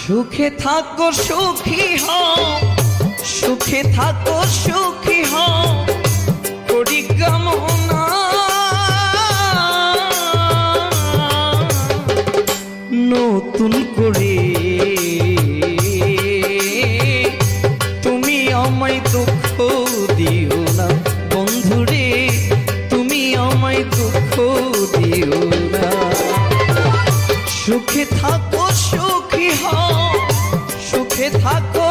সুখে থাকো সুখী হও, সুখে থাকো সুখী হও, করি কামনা নতুন করে তুমি আমায় দুঃখ দিও না বন্ধুরে, তুমি আমায় দুঃখ দিও না। সুখে থাকো সুখী হও, সুখে থাকো